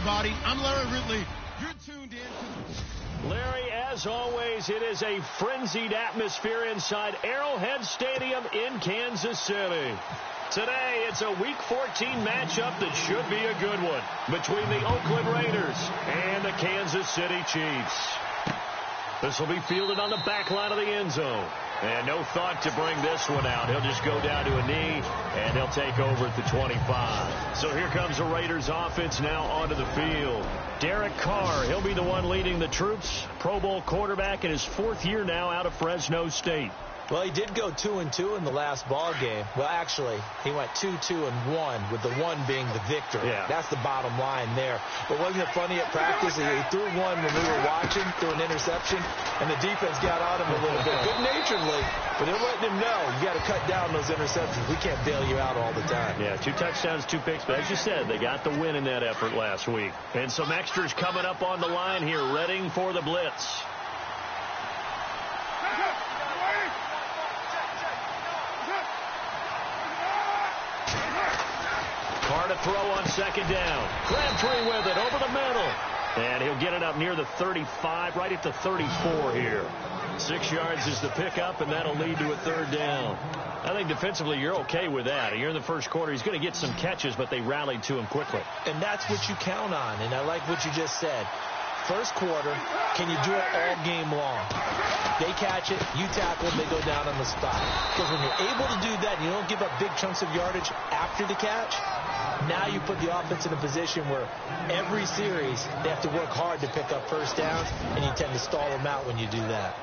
everybody. I'm Larry Ridley. You're tuned in to... Larry, as always, it is a frenzied atmosphere inside Arrowhead Stadium in Kansas City. Today, it's a Week 14 matchup that should be a good one between the Oakland Raiders and the Kansas City Chiefs. This will be fielded on the back line of the end zone. And no thought to bring this one out. He'll just go down to a knee, and he'll take over at the 25. So here comes the Raiders offense now onto the field. Derek Carr, he'll be the one leading the troops. Pro Bowl quarterback in his 4th year now out of Fresno State. Well, he did go 2-2 in the last ball game. Well, actually, he went 2-2-1, with the 1 being the victor. Yeah. That's the bottom line there. But wasn't it funny at practice? He threw one when we were watching, threw an interception, and the defense got on him a little bit. Good-naturedly, but they're letting him know, you got to cut down those interceptions. We can't bail you out all the time. Yeah, 2 touchdowns, 2 picks. But as you said, they got the win in that effort last week. And some extras coming up on the line here, readying for the blitz. Carr to throw on 2nd down. Crabtree with it over the middle. And he'll get it up near the 35, right at the 34 here. 6 yards is the pickup, and that'll lead to a 3rd down. I think defensively you're okay with that. Here in the first quarter, he's going to get some catches, but they rallied to him quickly. And that's what you count on, and I like what you just said. First quarter, can you do it all game long? They catch it, you tackle them, they go down on the spot. Because when you're able to do that and you don't give up big chunks of yardage after the catch, now you put the offense in a position where every series they have to work hard to pick up first downs, and you tend to stall them out when you do that.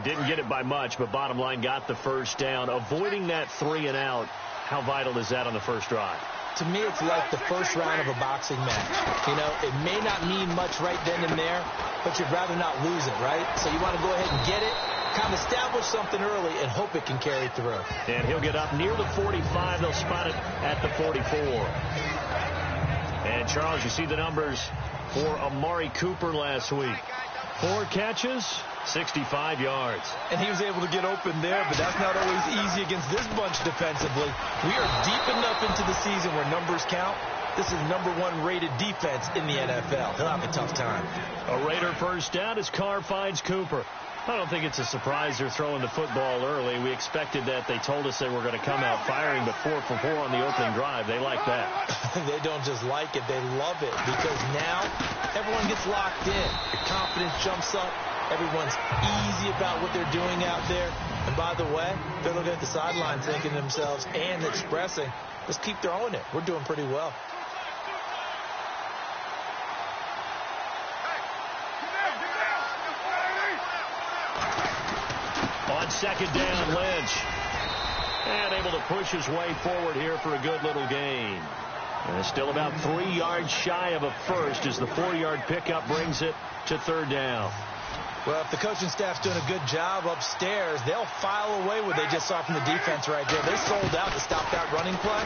Didn't get it by much, but bottom line got the first down. Avoiding that 3 and out, how vital is that on the first drive? To me, it's like the first round of a boxing match. You know, it may not mean much right then and there, but you'd rather not lose it, right? So you want to go ahead and get it, kind of establish something early, and hope it can carry through. And he'll get up near the 45. They'll spot it at the 44. And, Charles, you see the numbers for Amari Cooper last week. 4 catches, 65 yards. And he was able to get open there, but that's not always easy against this bunch defensively. We are deep enough into the season where numbers count. This is #1 rated defense in the NFL. He'll have a tough time. A Raider first down as Carr finds Cooper. I don't think it's a surprise they're throwing the football early. We expected that. They told us they were going to come out firing, but 4 for 4 on the opening drive. They like that. They don't just like it. They love it, because now everyone gets locked in. Your confidence jumps up. Everyone's easy about what they're doing out there. And by the way, they're looking at the sideline thinking to themselves and expressing, let's keep throwing it. We're doing pretty well. On 2nd down, Lynch. And able to push his way forward here for a good little gain. And still about 3 yards shy of a first as the 4-yard pickup brings it to 3rd down. Well, if the coaching staff's doing a good job upstairs, they'll file away what they just saw from the defense right there. They sold out to stop that running play.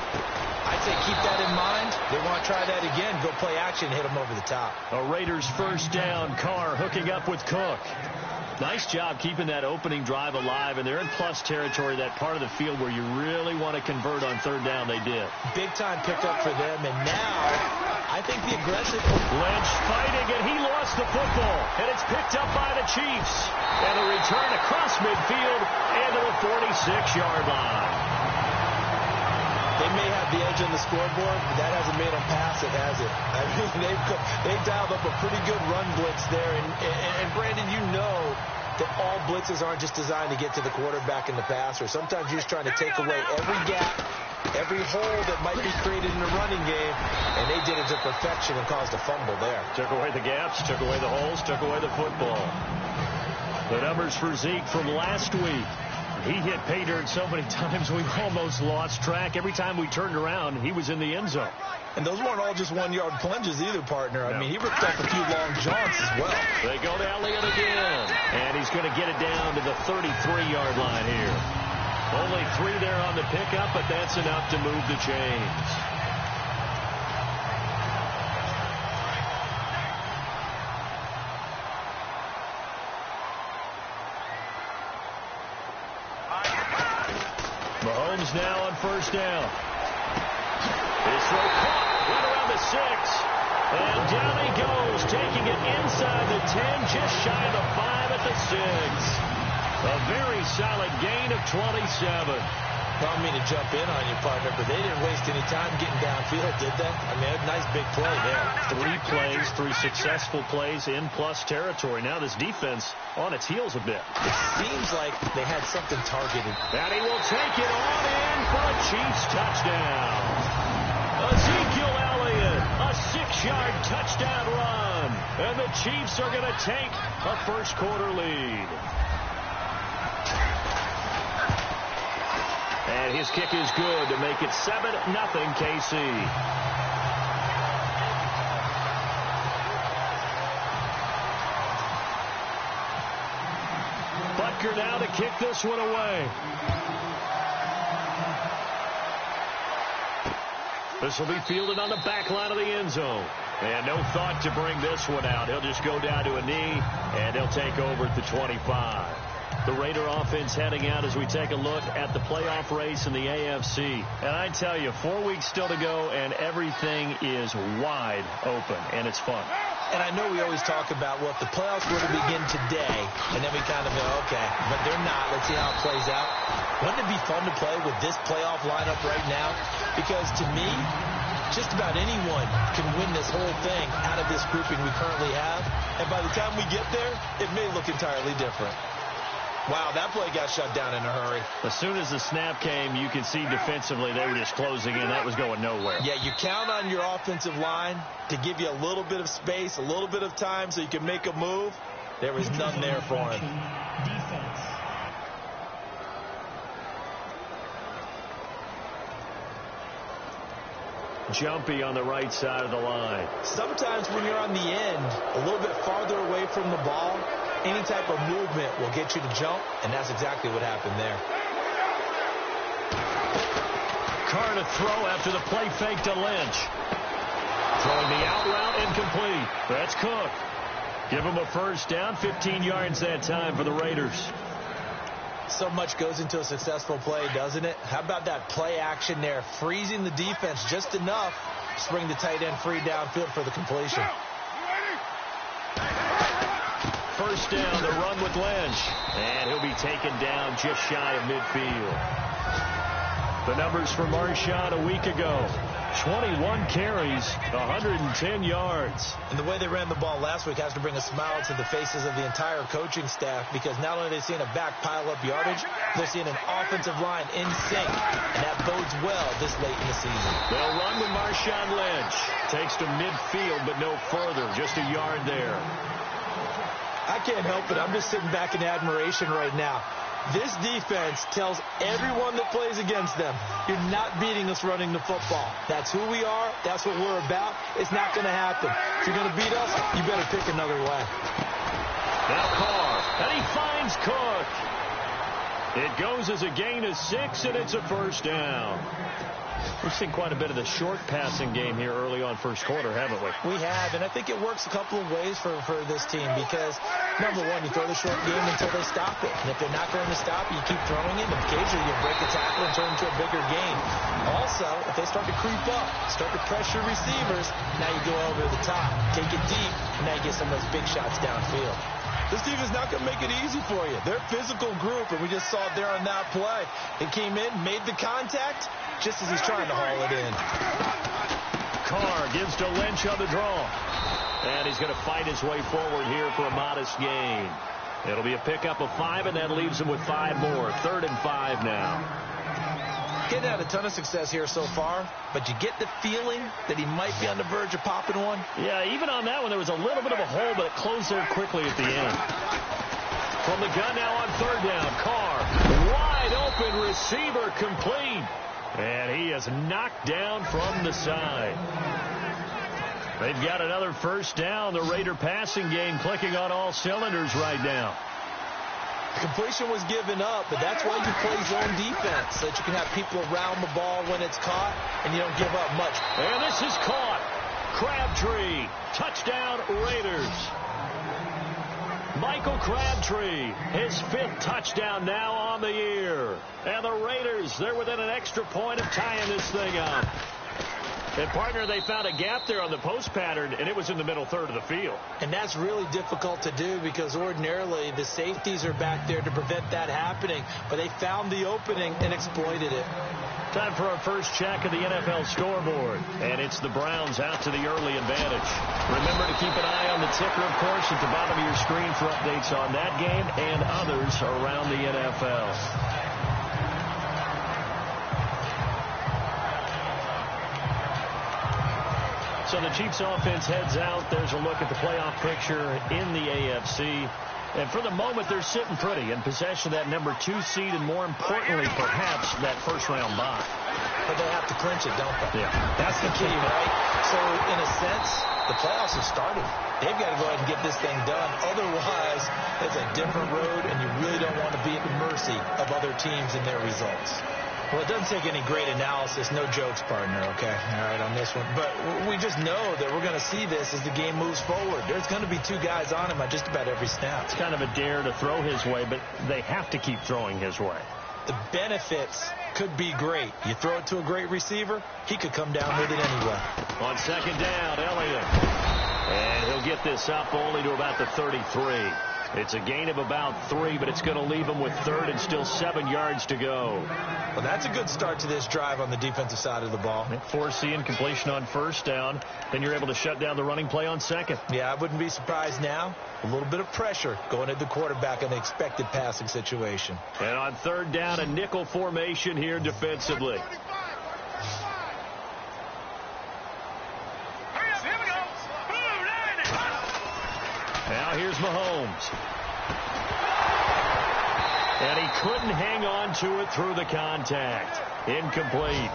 I'd say keep that in mind. They want to try that again. Go play action, hit them over the top. A Raiders first down. Carr hooking up with Cook. Nice job keeping that opening drive alive, and they're in plus territory, that part of the field where you really want to convert on 3rd down. They did. Big time pickup for them, and now I think the aggressive... Lynch fighting, and he lost the football, and it's picked up by the Chiefs. And a return across midfield and to the 46-yard line. They may have the edge on the scoreboard, but that hasn't made them pass it, has it? I mean, they've dialed up a pretty good run blitz there. And Brandon, you know that all blitzes aren't just designed to get to the quarterback in the passer. Sometimes you're just trying to take away every gap, every hole that might be created in the running game, and they did it to perfection and caused a fumble there. Took away the gaps, took away the holes, took away the football. The numbers for Zeke from last week. He hit pay dirt so many times we almost lost track. Every time we turned around, he was in the end zone. And those weren't all just 1-yard plunges either, partner. I mean, he ripped off a few long jaunts as well. They go to Elliott again. And he's going to get it down to the 33-yard line here. Only 3 there on the pickup, but that's enough to move the chains. Mahomes now on first down. His throw caught, right around the 6. And down he goes, taking it inside the 10, just shy of the 5 at the 6. A very solid gain of 27. I don't mean to jump in on you, partner, but they didn't waste any time getting downfield, did they? I mean, a nice big play there. 3 plays, 3 successful plays in plus territory. Now this defense on its heels a bit. It seems like they had something targeted. And he will take it on in for a Chiefs touchdown. Ezekiel Elliott, a 6-yard touchdown run. And the Chiefs are going to take a first-quarter lead. And his kick is good to make it 7-0 KC. Butker now to kick this one away. This will be fielded on the back line of the end zone. And no thought to bring this one out. He'll just go down to a knee, and he'll take over at the 25. The Raider offense heading out as we take a look at the playoff race in the AFC. And I tell you, 4 weeks still to go, and everything is wide open, and it's fun. And I know we always talk about, well, if the playoffs were to begin today, and then we kind of go, okay, but they're not. Let's see how it plays out. Wouldn't it be fun to play with this playoff lineup right now? Because to me, just about anyone can win this whole thing out of this grouping we currently have. And by the time we get there, it may look entirely different. Wow, that play got shut down in a hurry. As soon as the snap came, you could see defensively they were just closing in. That was going nowhere. Yeah, you count on your offensive line to give you a little bit of space, a little bit of time so you can make a move. There was none there for him. Defense. Jumpy on the right side of the line. Sometimes when you're on the end, a little bit farther away from the ball, any type of movement will get you to jump, and that's exactly what happened there. Carr to throw after the play fake to Lynch. Throwing the out route incomplete. That's Cook. Give him a first down, 15 yards that time for the Raiders. So much goes into a successful play, doesn't it? How about that play action there, freezing the defense just enough to bring the tight end free downfield for the completion. First down, the run with Lynch. And he'll be taken down just shy of midfield. The numbers for Marshawn a week ago. 21 carries, 110 yards. And the way they ran the ball last week has to bring a smile to the faces of the entire coaching staff, because not only are they seeing a back pile up yardage, they're seeing an offensive line in sync, and that bodes well this late in the season. They'll run with Marshawn Lynch. Takes to midfield, but no further, just a yard there. I can't help it. I'm just sitting back in admiration right now. This defense tells everyone that plays against them, you're not beating us running the football. That's who we are. That's what we're about. It's not going to happen. If you're going to beat us, you better pick another way. Now Carr, and he finds Cook. It goes as a gain of 6, and it's a first down. We've seen quite a bit of the short passing game here early on first quarter, haven't we? We have, and I think it works a couple of ways for this team, because, number one, you throw the short game until they stop it. And if they're not going to stop it, you keep throwing it, and occasionally you break a tackle and turn it into a bigger game. Also, if they start to creep up, start to pressure receivers, now you go over the top, take it deep, and now you get some of those big shots downfield. This defense is not going to make it easy for you. They're a physical group, and we just saw it there on that play. They came in, made the contact, just as he's trying to haul it in. Carr gives to Lynch on the draw. And he's going to fight his way forward here for a modest gain. It'll be a pickup of 5, and that leaves him with 5 more. 3rd and 5 now. Getting had a ton of success here so far, but you get the feeling that he might be on the verge of popping one. Yeah, even on that one, there was a little bit of a hole, but it closed there quickly at the end. From the gun now on 3rd down, Carr, wide open receiver, complete. And he is knocked down from the side. They've got another first down. The Raider passing game clicking on all cylinders right now. Completion was given up, but that's why you play zone defense, so that you can have people around the ball when it's caught, and you don't give up much. And this is caught. Crabtree, touchdown Raiders. Michael Crabtree, his 5th touchdown now on the year. And the Raiders, they're within an extra point of tying this thing up. And, partner, they found a gap there on the post pattern, and it was in the middle third of the field. And that's really difficult to do because ordinarily the safeties are back there to prevent that happening. But they found the opening and exploited it. Time for our first check of the NFL scoreboard. And it's the Browns out to the early advantage. Remember to keep an eye on the ticker, of course, at the bottom of your screen for updates on that game and others around the NFL. So the Chiefs offense heads out. There's a look at the playoff picture in the AFC. And for the moment, they're sitting pretty in possession of that number 2 seed and, more importantly, perhaps that first-round bye. But they have to clinch it, don't they? Yeah. That's the key, right? So, in a sense, the playoffs have started. They've got to go ahead and get this thing done. Otherwise, it's a different road, and you really don't want to be at the mercy of other teams and their results. Well, it doesn't take any great analysis. No jokes, partner, okay? All right, on this one. But we just know that we're going to see this as the game moves forward. There's going to be 2 guys on him on just about every snap. It's kind of a dare to throw his way, but they have to keep throwing his way. The benefits could be great. You throw it to a great receiver, he could come down with it anyway. On second down, Elliott. And he'll get this up only to about the 33. It's a gain of about 3, but it's going to leave him with 3rd and still 7 yards to go. Well, that's a good start to this drive on the defensive side of the ball. Forcing completion on first down. Then you're able to shut down the running play on second. Yeah, I wouldn't be surprised now. A little bit of pressure going at the quarterback in the expected passing situation. And on third down, a nickel formation here defensively. Now here's Mahomes. And he couldn't hang on to it through the contact. Incomplete.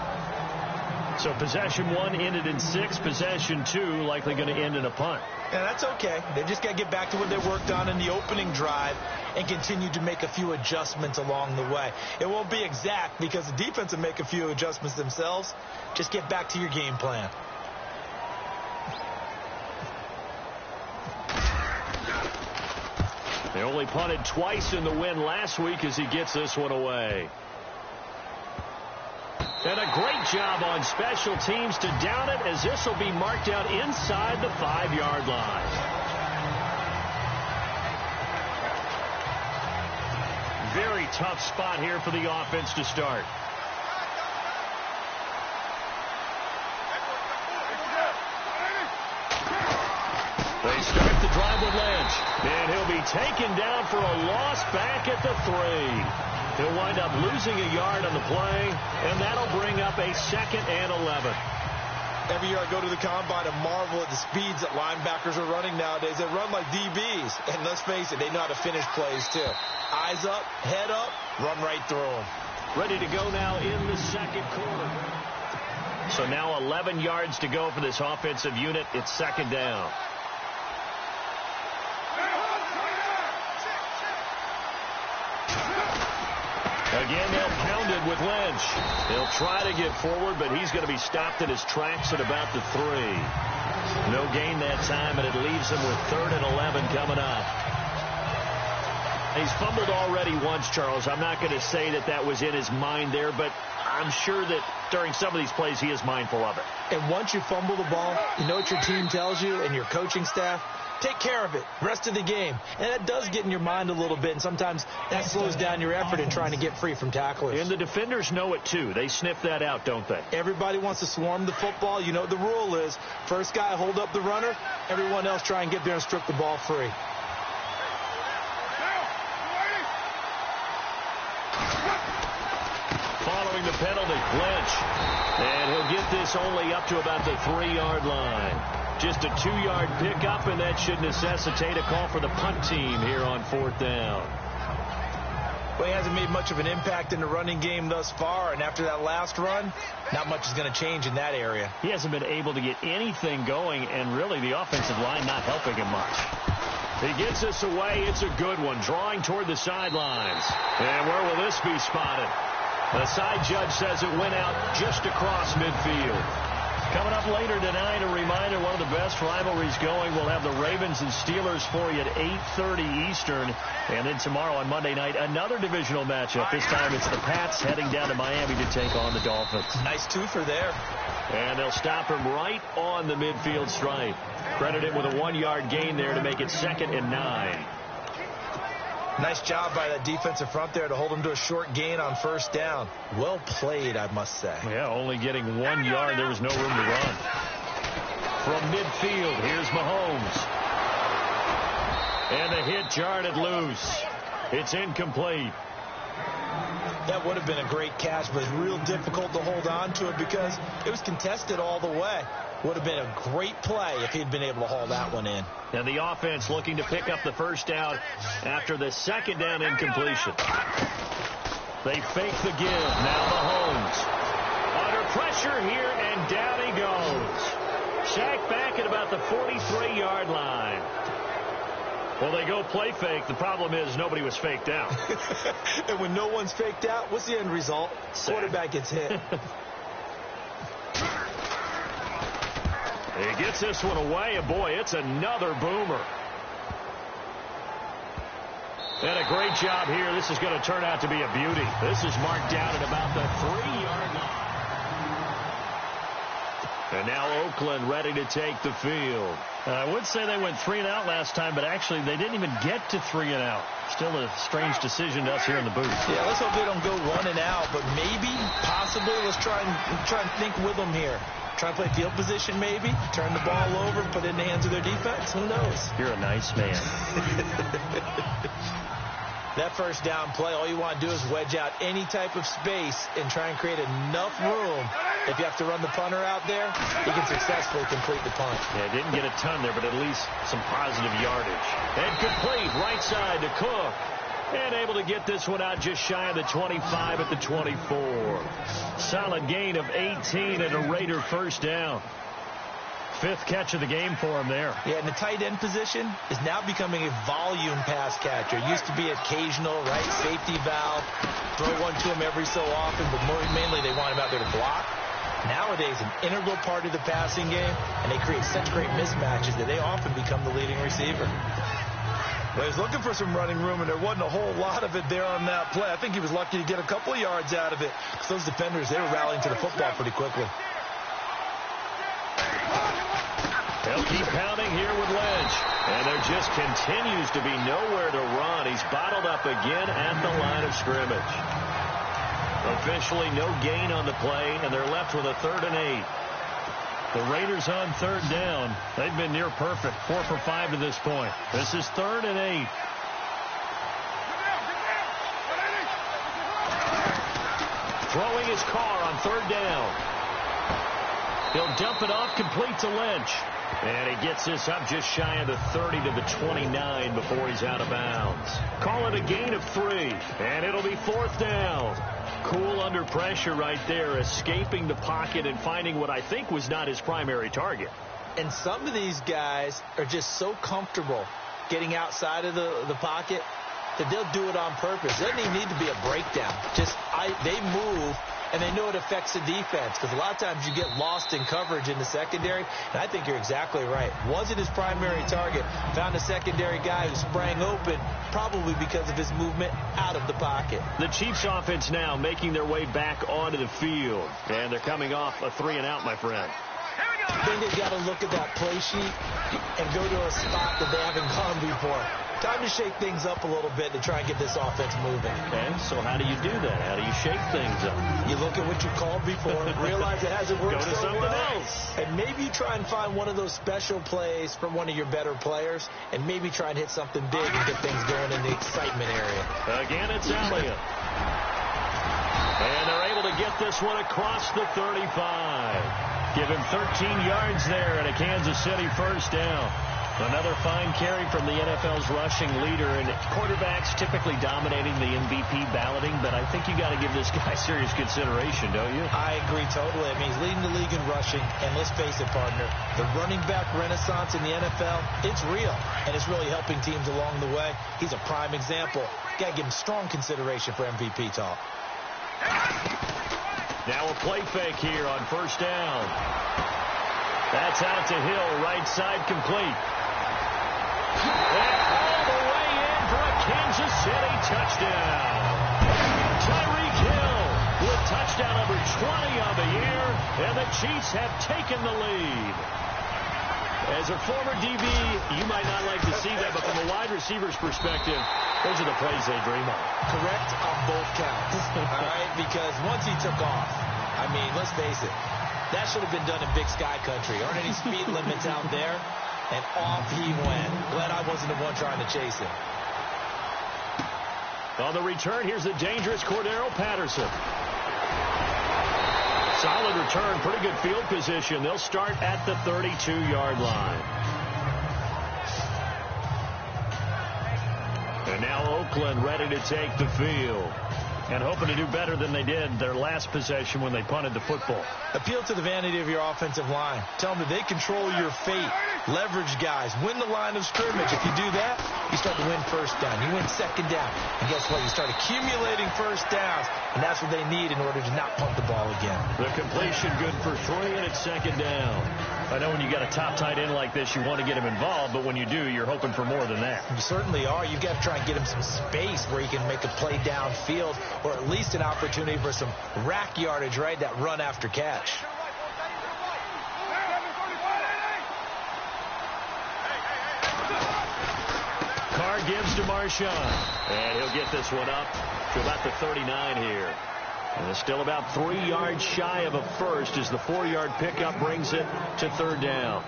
So possession 1 ended in 6. Possession 2 likely going to end in a punt. Yeah, that's okay. They just got to get back to what they worked on in the opening drive and continue to make a few adjustments along the way. It won't be exact because the defense will make a few adjustments themselves. Just get back to your game plan. They only punted twice in the win last week as he gets this one away. And a great job on special teams to down it as this will be marked out inside the 5-yard line. Very tough spot here for the offense to start. They start the drive with Lynch. And he'll be taken down for a loss back at the 3. He'll wind up losing a yard on the play, and that'll bring up a 2nd and 11. Every year I go to the combine and marvel at the speeds that linebackers are running nowadays. They run like DBs. And let's face it, they know how to finish plays too. Eyes up, head up, run right through them. Ready to go now in the second quarter. So now 11 yards to go for this offensive unit. It's 2nd down. Again, they'll pound it with Lynch. They'll try to get forward, but he's going to be stopped at his tracks at about the 3. No gain that time, and it leaves him with 3rd and 11 coming up. He's fumbled already once, Charles. I'm not going to say that that was in his mind there, but I'm sure that during some of these plays he is mindful of it. And once you fumble the ball, you know what your team tells you and your coaching staff? Take care of it. Rest of the game. And that does get in your mind a little bit, and sometimes that slows down your effort in trying to get free from tacklers. And the defenders know it, too. They sniff that out, don't they? Everybody wants to swarm the football. You know what the rule is. First guy hold up the runner. Everyone else try and get there and strip the ball free. Following the penalty, Lynch. And he'll get this only up to about the 3-yard line. Just a 2-yard pickup, and that should necessitate a call for the punt team here on 4th down. Well, he hasn't made much of an impact in the running game thus far, and after that last run, not much is going to change in that area. He hasn't been able to get anything going, and really the offensive line not helping him much. He gets this away. It's a good one, drawing toward the sidelines. And where will this be spotted? The side judge says it went out just across midfield. Coming up later tonight, a reminder, one of the best rivalries going. We'll have the Ravens and Steelers for you at 8:30 Eastern. And then tomorrow on Monday night, another divisional matchup. This time it's the Pats heading down to Miami to take on the Dolphins. Nice twofer there. And they'll stop him right on the midfield stripe. Credit him with a 1-yard gain there to make it 2nd and 9. Nice job by that defensive front there to hold him to a short gain on 1st down. Well played, I must say. Yeah, only getting 1 yard. There was no room to run. From midfield, here's Mahomes. And the hit jarred it loose. It's incomplete. That would have been a great catch, but it's real difficult to hold on to it because it was contested all the way. Would have been a great play if he'd been able to haul that one in. And the offense looking to pick up the 1st down after the 2nd down incompletion. They fake the give. Now Mahomes. Under pressure here, and down he goes. Sacked back at about the 43-yard line. Well, they go play fake. The problem is nobody was faked out. And when no one's faked out, what's the end result? Quarterback gets hit. He gets this one away, and boy, it's another boomer. And a great job here. This is going to turn out to be a beauty. This is marked down at about the 3-yard line. And now Oakland ready to take the field. I would say they went 3 and out last time, but actually they didn't even get to 3 and out. Still a strange decision to us here in the booth. Yeah, let's hope they don't go 1 and out, but maybe, possibly, let's try and think with them here. Try and play field position maybe, turn the ball over, put it in the hands of their defense. Who knows? You're a nice man. That 1st down play, all you want to do is wedge out any type of space and try and create enough room. If you have to run the punter out there, he can successfully complete the punt. Yeah, didn't get a ton there, but at least some positive yardage. And complete, right side to Cook. And able to get this one out just shy of the 25 at the 24. Solid gain of 18 and a Raider 1st down. 5th catch of the game for him there. Yeah, and the tight end position is now becoming a volume pass catcher. Used to be occasional, right? Safety valve. Throw one to him every so often, but mainly they want him out there to block. Nowadays, an integral part of the passing game, and they create such great mismatches that they often become the leading receiver. Well, he was looking for some running room, and there wasn't a whole lot of it there on that play. I think he was lucky to get a couple of yards out of it because those defenders, they were rallying to the football pretty quickly. They'll keep pounding here with Lynch. And there just continues to be nowhere to run. He's bottled up again at the line of scrimmage. Officially no gain on the play, and they're left with a 3rd and 8. The Raiders on 3rd down. They've been near perfect. 4 for 5 to this point. This is 3rd and 8. Throwing his car on 3rd down. He'll dump it off, complete to Lynch. And he gets this up just shy of the 30 to the 29 before he's out of bounds. Call it a gain of 3, and it'll be 4th down. Cool under pressure right there, escaping the pocket and finding what I think was not his primary target. And some of these guys are just so comfortable getting outside of the pocket that they'll do it on purpose. It doesn't even need to be a breakdown. They move, and they know it affects the defense because a lot of times you get lost in coverage in the secondary, and I think you're exactly right. Wasn't his primary target. Found a secondary guy who sprang open, probably because of his movement out of the pocket. The Chiefs offense now making their way back onto the field, and they're coming off a 3 and out, my friend. I think they've got to look at that play sheet and go to a spot that they haven't gone before. Time to shake things up a little bit to try and get this offense moving. Okay, so how do you do that? How do you shake things up? You look at what you called before, realize it hasn't worked Go to so something well, else. and maybe you try and find one of those special plays from one of your better players, and maybe try and hit something big and get things going in the excitement area. Again, it's Elliott. And they're able to get this one across the 35. Give him 13 yards there and a Kansas City 1st down. Another fine carry from the NFL's rushing leader, and quarterbacks typically dominating the MVP balloting, but I think you got to give this guy serious consideration, don't you? I agree totally. I mean, he's leading the league in rushing, and let's face it, partner, the running back renaissance in the NFL, it's real, and it's really helping teams along the way. He's a prime example. Got to give him strong consideration for MVP talk. Now a play fake here on 1st down. That's out to Hill, right side complete. And all the way in for a Kansas City touchdown. Tyreek Hill with touchdown number on the year, and the Chiefs have taken the lead. As a former DB, you might not like to see that, but from a wide receiver's perspective, those are the plays they dream of. Correct on both counts, all right? Because once he took off, I mean, let's face it, that should have been done in Big Sky Country. Aren't any speed limits out there? And off he went. Glad I wasn't the one trying to chase him. On the return, here's the dangerous Cordero Patterson. Solid return, pretty good field position. They'll start at the 32-yard line. And now Oakland ready to take the field. And hoping to do better than they did their last possession when they punted the football. Appeal to the vanity of your offensive line. Tell them that they control your fate. Leverage guys. Win the line of scrimmage. If you do that, you start to win first down. You win second down. And guess what? You start accumulating first downs. And that's what they need in order to not punt the ball again. The completion good for 3, and it's second down. I know when you got a top tight end like this, you want to get him involved, but when you do, you're hoping for more than that. You certainly are. You've got to try and get him some space where he can make a play downfield, or at least an opportunity for some rack yardage, right? That run after catch. Carr gives to Marshawn, and he'll get this one up to about the 39 here. And it's still about 3 yards shy of a first as the 4-yard pickup brings it to third down.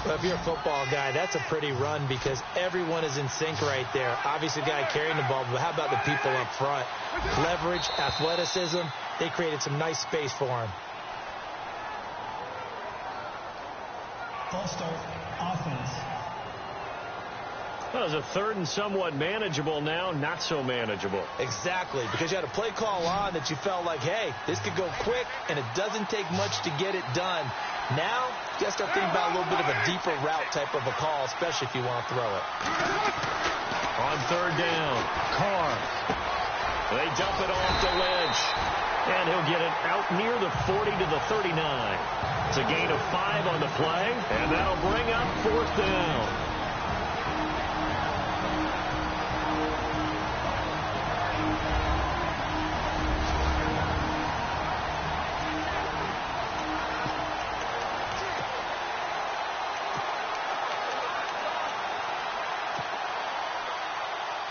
Well, if you're a football guy, that's a pretty run because everyone is in sync right there. Obviously, the guy carrying the ball, but how about the people up front? Leverage, athleticism, they created some nice space for him. Ball start, offense. Well, it was a third and somewhat manageable, now not so manageable. Exactly, because you had a play call on that you felt like, hey, this could go quick, and it doesn't take much to get it done. Now, you got to start thinking about a little bit of a deeper route type of a call, especially if you want to throw it. On third down, Carr. They dump it off to Lynch, and he'll get it out near the 40 to the 39. It's a gain of 5 on the play, and that'll bring up fourth down.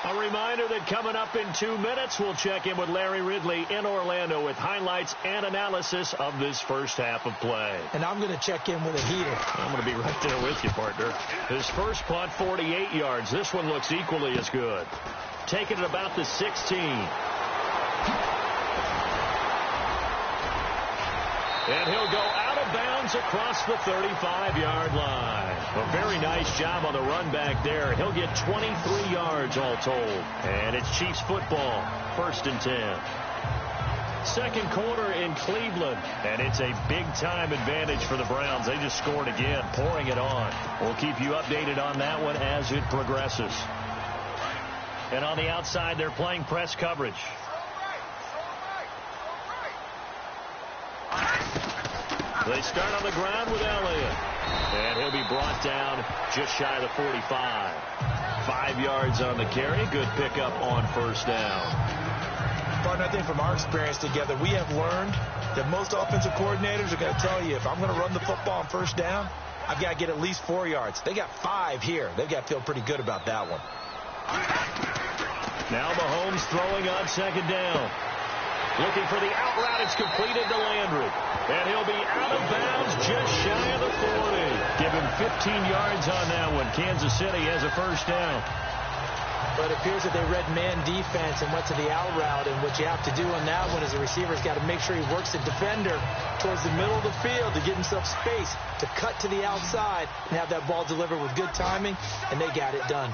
A reminder that coming up in 2 minutes, we'll check in with Larry Ridley in Orlando with highlights and analysis of this first half of play. And I'm going to check in with a heater. I'm going to be right there with you, partner. His first punt, 48 yards. This one looks equally as good. Taking it about the 16. And he'll go out of bounds across the 35-yard line. A very nice job on the run back there. He'll get 23 yards all told. And it's Chiefs football, 1st and 10. Second quarter in Cleveland. And it's a big-time advantage for the Browns. They just scored again, pouring it on. We'll keep you updated on that one as it progresses. And on the outside, they're playing press coverage. They start on the ground with Elliott. And he'll be brought down just shy of the 45. 5 yards on the carry. Good pickup on first down. Partner, I think from our experience together, we have learned that most offensive coordinators are going to tell you, if I'm going to run the football on first down, I've got to get at least 4 yards. They got 5 here. They've got to feel pretty good about that one. Now Mahomes throwing on second down. Looking for the out route. It's completed to Landry. And he'll be out of bounds just shy of the 40. Give him 15 yards on that one. Kansas City has a first down. But it appears that they read man defense and went to the out route. And what you have to do on that one is the receiver's got to make sure he works the defender towards the middle of the field to give himself space to cut to the outside and have that ball delivered with good timing. And they got it done.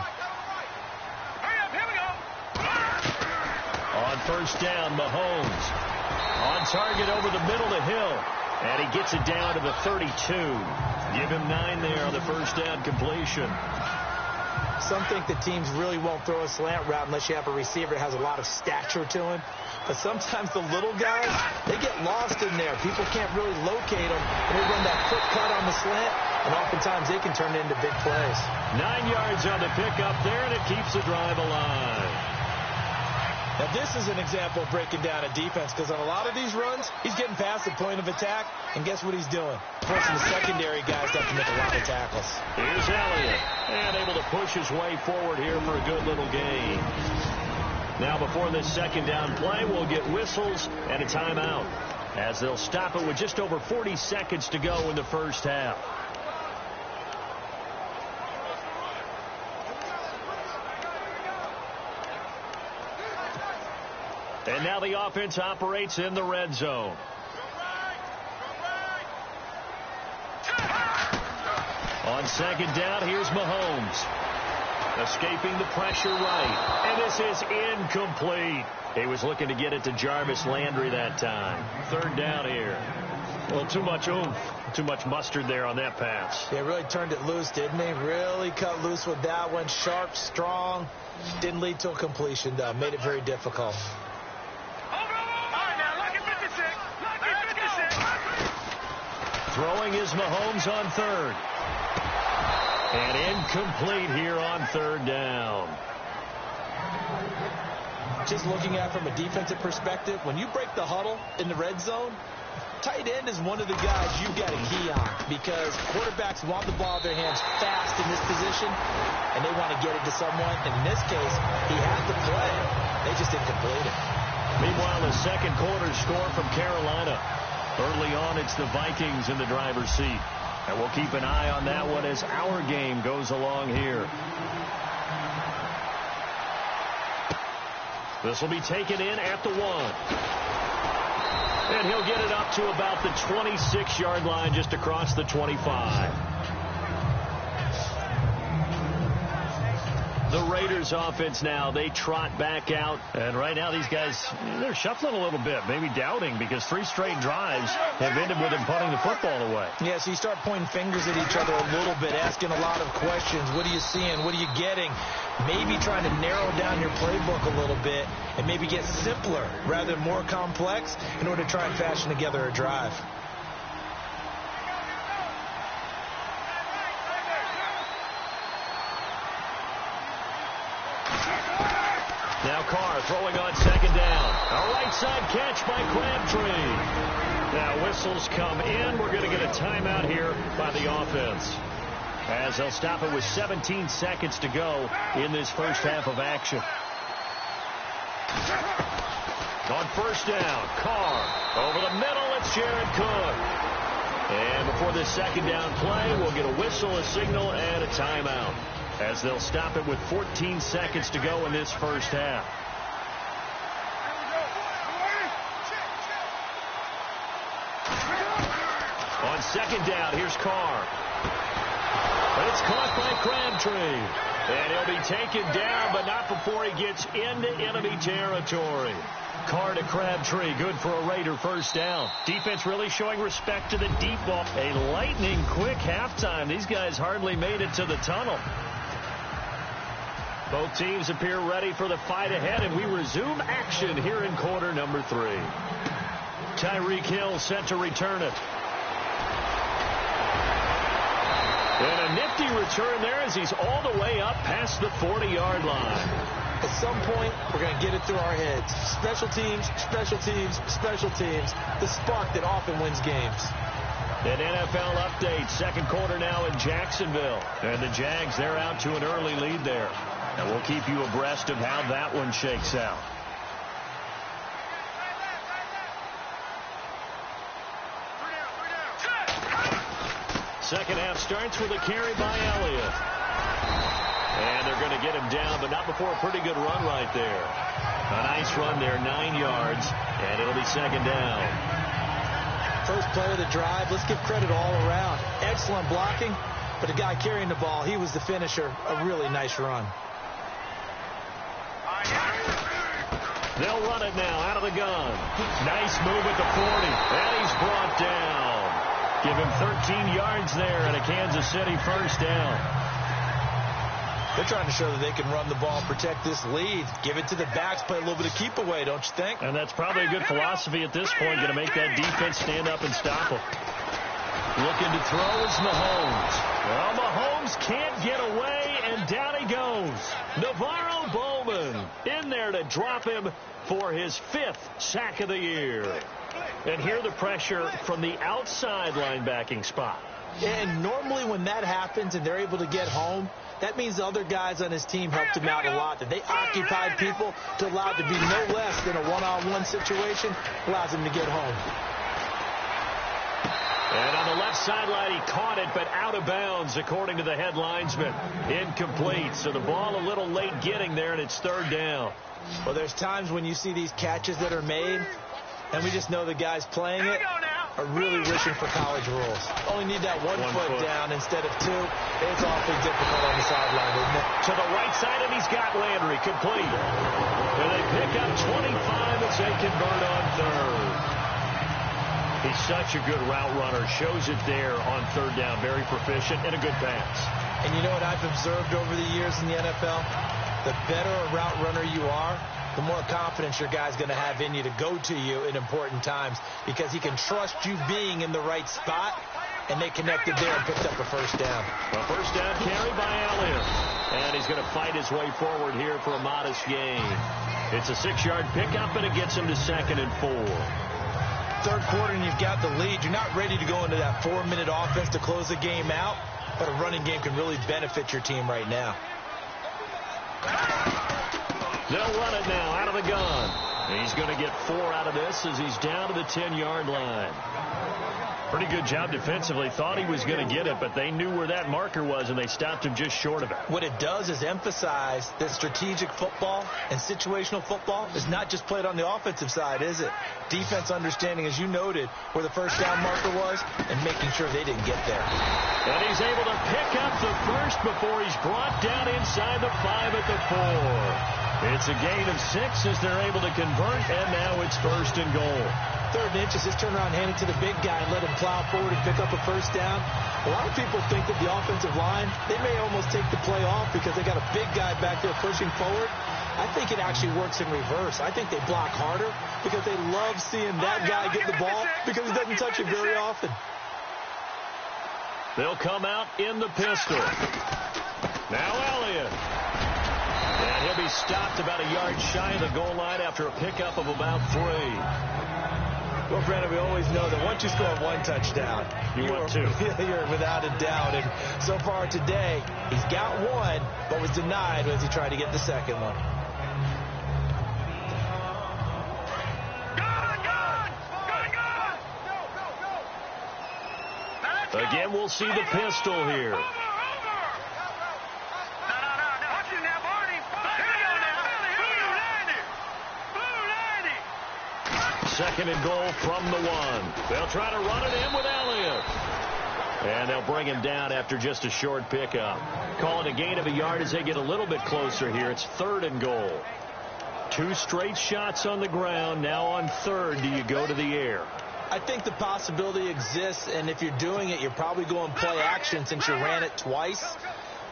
On first down, Mahomes on target over the middle to Hill. And he gets it down to the 32. Give him 9 there on the first down completion. Some think that teams really won't throw a slant route unless you have a receiver that has a lot of stature to him. But sometimes the little guys, they get lost in there. People can't really locate them. And they run that quick cut on the slant, and oftentimes they can turn it into big plays. 9 yards on the pickup there, and it keeps the drive alive. Now, this is an example of breaking down a defense, because on a lot of these runs, he's getting past the point of attack, and guess what he's doing? Forcing the secondary guys to have to make a lot of tackles. Here's Elliott, and able to push his way forward here for a good little gain. Now, before this second down play, we'll get whistles and a timeout, as they'll stop it with just over 40 seconds to go in the first half. And now the offense operates in the red zone. On second down, here's Mahomes. Escaping the pressure right. And this is incomplete. He was looking to get it to Jarvis Landry that time. Third down here. Well, too much oomph, too much mustard there on that pass. They really turned it loose, didn't they? Really cut loose with that one. Sharp, strong. Didn't lead to a completion, though. Made it very difficult. Throwing is Mahomes on third. And incomplete here on third down. Just looking at it from a defensive perspective, when you break the huddle in the red zone, tight end is one of the guys you've got a key on, because quarterbacks want the ball in their hands fast in this position, and they want to get it to someone. In this case, he had the play. They just didn't complete it. Meanwhile, the second quarter score from Carolina. Early on, it's the Vikings in the driver's seat. And we'll keep an eye on that one as our game goes along here. This will be taken in at the 1. And he'll get it up to about the 26-yard line, just across the 25. The Raiders offense now, they trot back out. And right now these guys, they're shuffling a little bit, maybe doubting, because 3 straight drives have ended with them punting the football away. Yeah, so you start pointing fingers at each other a little bit, asking a lot of questions. What are you seeing? What are you getting? Maybe trying to narrow down your playbook a little bit and maybe get simpler rather than more complex in order to try and fashion together a drive. Now Carr throwing on second down. A right side catch by Crabtree. Now whistles come in. We're going to get a timeout here by the offense, as they'll stop it with 17 seconds to go in this first half of action. On first down, Carr over the middle. It's Jared Cook. And before this second down play, we'll get a whistle, a signal, and a timeout, as they'll stop it with 14 seconds to go in this first half. On second down, here's Carr. But it's caught by Crabtree. And he'll be taken down, but not before he gets into enemy territory. Carr to Crabtree, good for a Raider first down. Defense really showing respect to the deep ball. A lightning quick halftime. These guys hardly made it to the tunnel. Both teams appear ready for the fight ahead, and we resume action here in quarter number 3. Tyreek Hill set to return it. And a nifty return there as he's all the way up past the 40-yard line. At some point, we're going to get it through our heads. Special teams, special teams, special teams. The spark that often wins games. An NFL update. Second quarter now in Jacksonville. And the Jags, they're out to an early lead there. And we'll keep you abreast of how that one shakes out. Second half starts with a carry by Elliott. And they're going to get him down, but not before a pretty good run right there. A nice run there, 9 yards, and it'll be second down. First play of the drive. Let's give credit all around. Excellent blocking, but the guy carrying the ball, he was the finisher. A really nice run. They'll run it now out of the gun. Nice move at the 40, and he's brought down. Give him 13 yards there and a Kansas City first down. They're trying to show that they can run the ball, protect this lead. Give it to the backs, play a little bit of keep away, don't you think? And that's probably a good philosophy at this point, going to make that defense stand up and stop them. Looking to throw is Mahomes. Well, Mahomes can't get away, And down he goes. Navarro Bowman in there to drop him for his 5th sack of the year. And here the pressure from the outside linebacking spot. And normally when that happens and they're able to get home, that means the other guys on his team helped him out a lot. That they occupied people to allow it to be no less than a one-on-one situation, allows him to get home. And on the left sideline, he caught it, but out of bounds, according to the head linesman. Incomplete, so the ball a little late getting there, and it's 3rd down. Well, there's times when you see these catches that are made, and we just know the guys playing it are really wishing for college rules. Only need that one foot down instead of 2. It's awfully difficult on the sideline, isn't it? To the right side, and he's got Landry complete. And they pick up 25 as they convert on 3rd. He's such a good route runner. Shows it there on 3rd down. Very proficient and a good pass. And you know what I've observed over the years in the NFL? The better a route runner you are, the more confidence your guy's going to have in you to go to you in important times because he can trust you being in the right spot, and they connected there and picked up a 1st down. A 1st down carry by Elliott. And he's going to fight his way forward here for a modest gain. It's a 6-yard pickup, and it gets him to 2nd and 4. 3rd quarter and you've got the lead. You're not ready to go into that 4-minute offense to close the game out, but a running game can really benefit your team right now. They'll run it now out of the gun. He's going to get 4 out of this as he's down to the 10-yard line. Pretty good job defensively. Thought he was going to get it, but they knew where that marker was, and they stopped him just short of it. What it does is emphasize that strategic football and situational football is not just played on the offensive side, is it? Defense understanding, as you noted, where the 1st down marker was and making sure they didn't get there. And he's able to pick up the 1st before he's brought down inside the 5 at the 4. It's a gain of 6 as they're able to convert, and now it's 1st and goal. 3rd and inches, just turn around, hand it to the big guy, and let him plow forward and pick up a 1st down. A lot of people think that the offensive line, they may almost take the play off because they got a big guy back there pushing forward. I think it actually works in reverse. I think they block harder because they love seeing that guy get the ball because he doesn't touch it very often. They'll come out in the pistol. Now Elliott. And he'll be stopped about a yard shy of the goal line after a pickup of about 3. Well, Brandon, we always know that once you score 1 touchdown, you want 2. You're without a doubt. And so far today, he's got 1, but was denied as he tried to get the 2nd one. Again, we'll see the pistol here. 2nd and goal from the 1. They'll try to run it in with Elliott. And they'll bring him down after just a short pickup. Call it a gain of a yard as they get a little bit closer here. It's 3rd and goal. 2 straight shots on the ground. Now on 3rd, do you go to the air? I think the possibility exists, and if you're doing it, you're probably going play action since you ran it twice.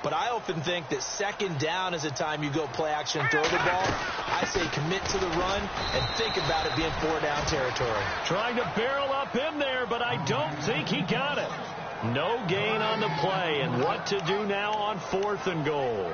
But I often think that 2nd down is the time you go play action and throw the ball. I say commit to the run and think about it being 4-down territory. Trying to barrel up in there, but I don't think he got it. No gain on the play, and what to do now on 4th and goal.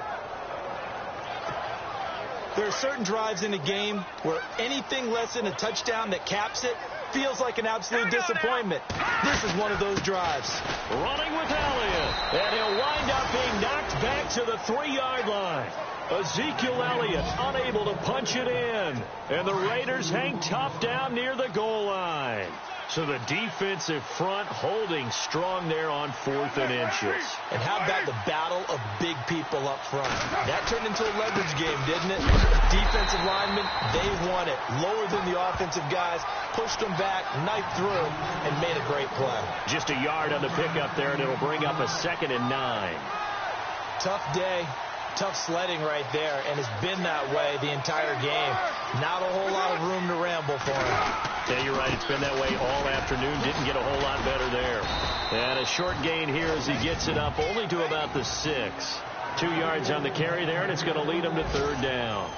There are certain drives in a game where anything less than a touchdown that caps it feels like an absolute disappointment. This is one of those drives. Running with Elliott, and he'll wind up being knocked back to the 3-yard line. Ezekiel Elliott unable to punch it in, and the Raiders hang tough down near the goal line. So the defensive front holding strong there on 4th and inches. And how about the battle of big people up front? That turned into a leverage game, didn't it? Defensive linemen, they won it. Lower than the offensive guys, pushed them back, knifed through, and made a great play. Just a yard on the pickup there, and it'll bring up a 2nd and 9. Tough day. Tough sledding right there, and it's been that way the entire game. Not a whole lot of room to ramble for him. Yeah, you're right. It's been that way all afternoon. Didn't get a whole lot better there. And a short gain here as he gets it up only to about the 6. 2 yards on the carry there, and it's going to lead him to 3rd down.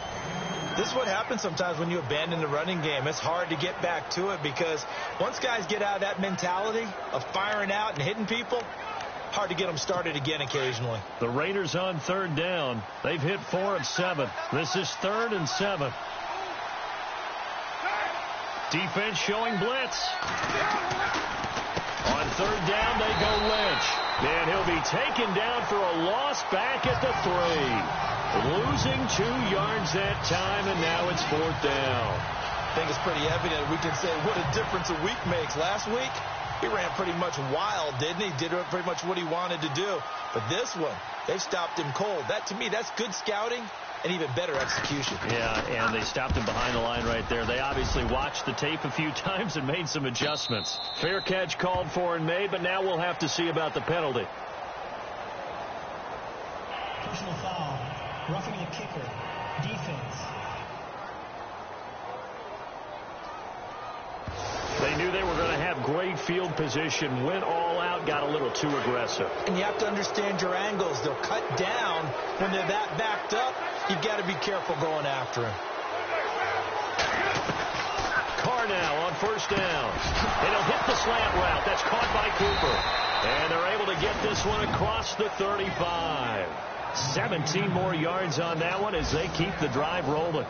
This is what happens sometimes when you abandon the running game. It's hard to get back to it because once guys get out of that mentality of firing out and hitting people, hard to get them started again occasionally. The Raiders on third down. They've hit 4 of 7. This is 3rd and 7. Defense showing blitz. On third down, they go Lynch. And he'll be taken down for a loss back at the 3. Losing 2 yards that time, and now it's 4th down. I think it's pretty evident. We can say what a difference a week makes. Last week, he ran pretty much wild, didn't he? Did pretty much what he wanted to do. But this one, they've stopped him cold. That, to me, that's good scouting and even better execution. Yeah, and they stopped him behind the line right there. They obviously watched the tape a few times and made some adjustments. Fair catch called for and made, but now we'll have to see about the penalty. Personal foul. Roughing the kicker. Defense. They knew they were going to have great field position, went all out, got a little too aggressive. And you have to understand your angles. They'll cut down when they're that backed up. You've got to be careful going after him. Carr now on first down. And he'll hit the slant route. That's caught by Cooper. And they're able to get this one across the 35. 17 more yards on that one as they keep the drive rolling.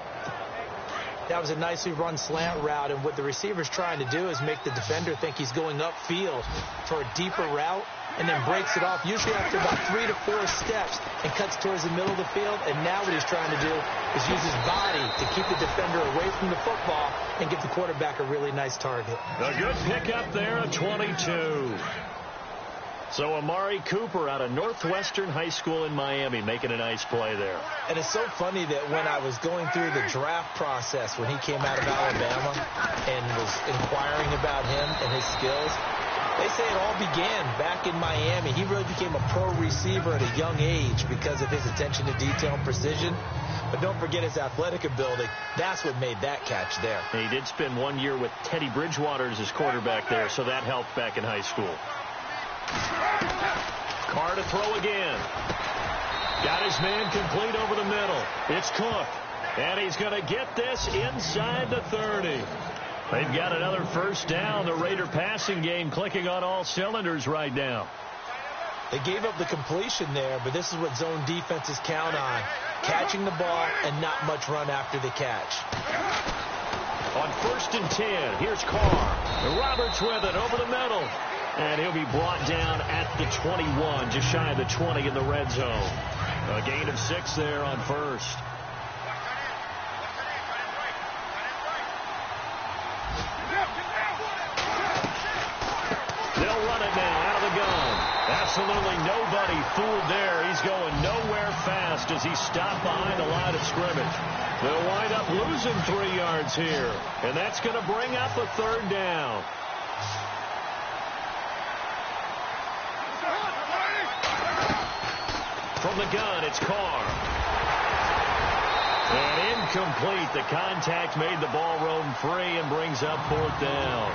That was a nicely run slant route, and what the receiver's trying to do is make the defender think he's going upfield for a deeper route and then breaks it off, usually after about 3 to 4 steps, and cuts towards the middle of the field. And now what he's trying to do is use his body to keep the defender away from the football and give the quarterback a really nice target. A good pickup there at 22. So Amari Cooper out of Northwestern High School in Miami making a nice play there. And it's so funny that when I was going through the draft process when he came out of Alabama and was inquiring about him and his skills, they say it all began back in Miami. He really became a pro receiver at a young age because of his attention to detail and precision. But don't forget his athletic ability. That's what made that catch there. And he did spend 1 year with Teddy Bridgewater as his quarterback there, so that helped back in high school. Carr to throw again. Got his man complete over the middle. It's Cook. And he's going to get this inside the 30. They've got another first down. The Raider passing game clicking on all cylinders right now. They gave up the completion there, but this is what zone defenses count on. Catching the ball and not much run after the catch. On 1st and 10, here's Carr. Roberts with it over the middle. And he'll be brought down at the 21, just shy of the 20 in the red zone. A gain of 6 there on first. They'll run it now out of the gun. Absolutely nobody fooled there. He's going nowhere fast as he stopped behind the line of scrimmage. They'll wind up losing 3 yards here. And that's going to bring up a 3rd down. From the gun, it's Carr. And incomplete. The contact made the ball roam free and brings up 4th down.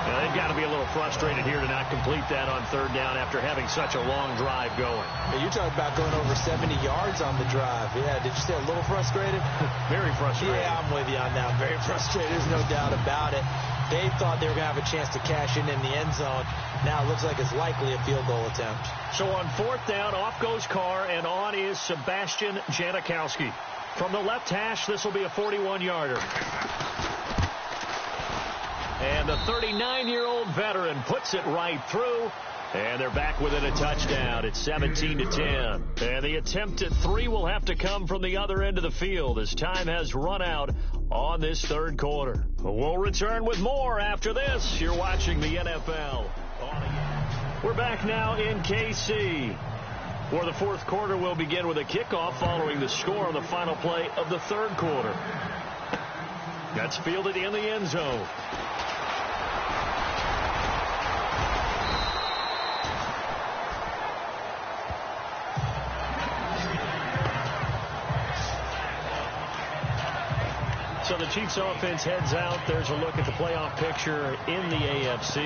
Now, they've got to be a little frustrated here to not complete that on 3rd down after having such a long drive going. Yeah, you're talking about going over 70 yards on the drive. Yeah, did you say a little frustrated? Very frustrated. Yeah, I'm with you on that. Very frustrated. There's no doubt about it. They thought they were going to have a chance to cash in the end zone. Now it looks like it's likely a field goal attempt. So on 4th down, off goes Carr, and on is Sebastian Janikowski. From the left hash, this will be a 41-yarder. And the 39-year-old veteran puts it right through. And they're back within a touchdown. It's 17-10. And the attempt at 3 will have to come from the other end of the field as time has run out on this 3rd quarter. We'll return with more after this. You're watching the NFL. We're back now in KC. For the 4th quarter, we'll begin with a kickoff following the score on the final play of the 3rd quarter. That's fielded in the end zone. So the Chiefs offense heads out. There's a look at the playoff picture in the AFC.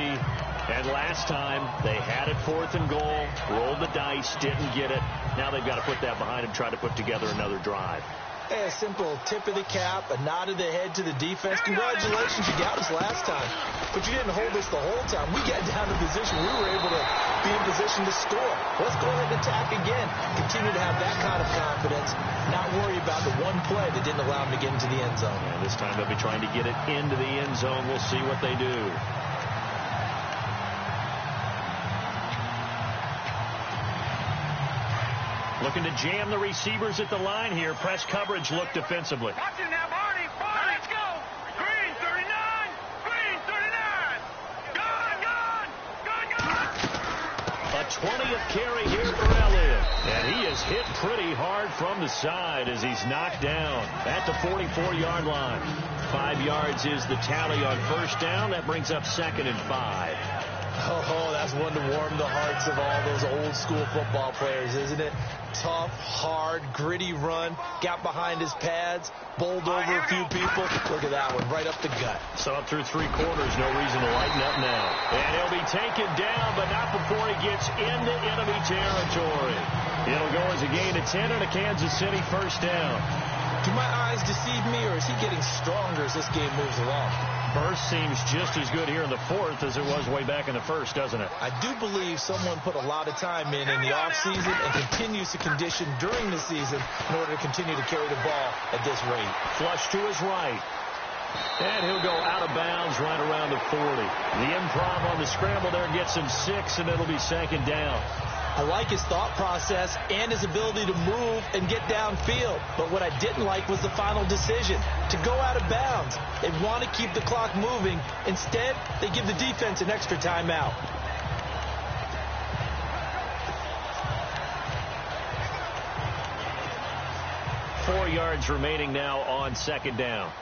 And last time they had it 4th and goal, rolled the dice, didn't get it. Now they've got to put that behind them, try to put together another drive. Hey, a simple tip of the cap, a nod of the head to the defense. Congratulations, you got us last time. But you didn't hold us the whole time. We got down to position. We were able to be in position to score. Let's go ahead and attack again. Continue to have that kind of confidence. Not worry about the one play that didn't allow them to get into the end zone. And this time they'll be trying to get it into the end zone. We'll see what they do. Looking to jam the receivers at the line here. Press coverage look defensively. Watch it now, Barney. Barney, let's go. Green 39. Green 39. Gun. A 20th carry here for Elliott. And he is hit pretty hard from the side as he's knocked down at the 44-yard line. 5 yards is the tally on first down. That brings up 2nd and 5. Oh, that's one to warm the hearts of all those old-school football players, isn't it? Tough, hard, gritty run. Got behind his pads, bowled over a few people. Look at that one, right up the gut. So up through 3 quarters, no reason to lighten up now. And he'll be taken down, but not before he gets into enemy territory. It'll go as a gain of 10 and a Kansas City first down. Do my eyes deceive me, or is he getting stronger as this game moves along? Burst seems just as good here in the 4th as it was way back in the 1st, doesn't it? I do believe someone put a lot of time in the offseason and continues to condition during the season in order to continue to carry the ball at this rate. Flush to his right. And he'll go out of bounds right around the 40. The improv on the scramble there gets him 6, and it'll be 2nd down. I like his thought process and his ability to move and get downfield. But what I didn't like was the final decision to go out of bounds. They want to keep the clock moving. Instead, they give the defense an extra timeout. Four yards remaining now on 2nd down.